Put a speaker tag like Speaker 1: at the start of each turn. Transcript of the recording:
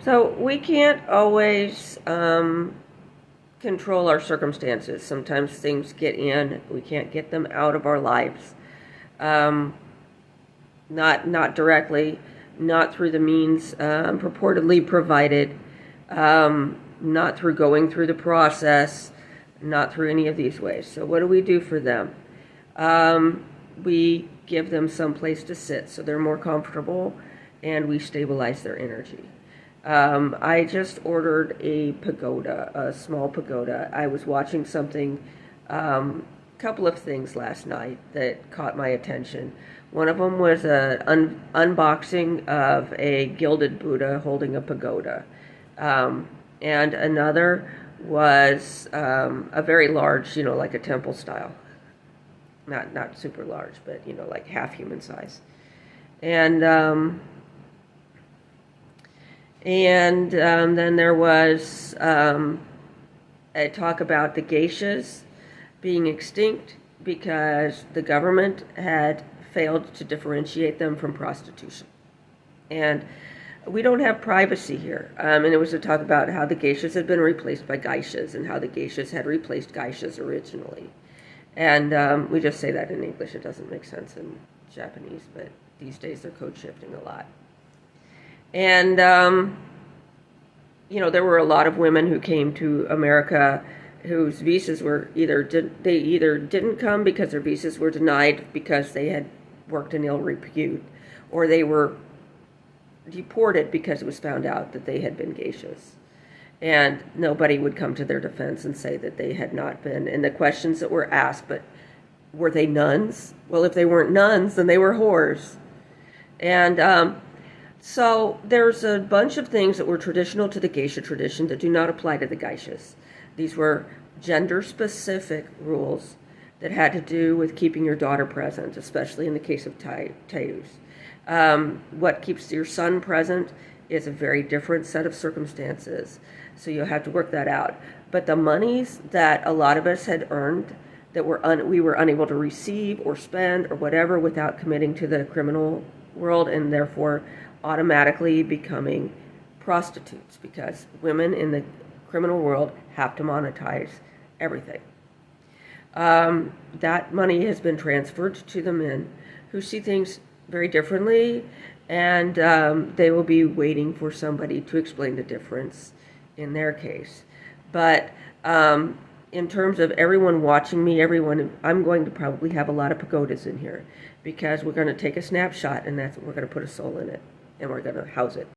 Speaker 1: So we can't always control our circumstances. Sometimes things get in, we can't get them out of our lives. Um, not directly, not through the means purportedly provided, not through going through the process, not through any of these ways. So what do we do for them? We give them some place to sit so they're more comfortable, and we stabilize their energy. I just ordered a pagoda, a small pagoda. I was watching something, couple of things last night that caught my attention. One of them was an unboxing of a gilded Buddha holding a pagoda. And another was a very large, like a temple style. Not super large, but, like half human size. And then there was a talk about the geishas being extinct because the government had failed to differentiate them from prostitution. And we don't have privacy here. And it was a talk about how the geishas had been replaced by geishas and how the geishas had replaced geishas originally. And we just say that in English. It doesn't make sense in Japanese, but these days they're code shifting a lot. And, there were a lot of women who came to America whose visas were either didn't come because their visas were denied because they had worked in ill repute, or they were deported because it was found out that they had been geishas. And nobody would come to their defense and say that they had not been. And the questions that were asked, but were they nuns? Well, if they weren't nuns, then they were whores. And so there's a bunch of things that were traditional to the geisha tradition that do not apply to the geishas. These were gender-specific rules that had to do with keeping your daughter present, especially in the case of Taus. What keeps your son present is a very different set of circumstances, so you'll have to work that out. But the monies that a lot of us had earned that we were unable to receive or spend or whatever without committing to the criminal world and therefore automatically becoming prostitutes, because women in the criminal world have to monetize everything. That money has been transferred to the men who see things very differently, and they will be waiting for somebody to explain the difference in their case. But in terms of everyone watching me, I'm going to probably have a lot of pagodas in here, because we're going to take a snapshot, and we're going to put a soul in it, and we're going to house it.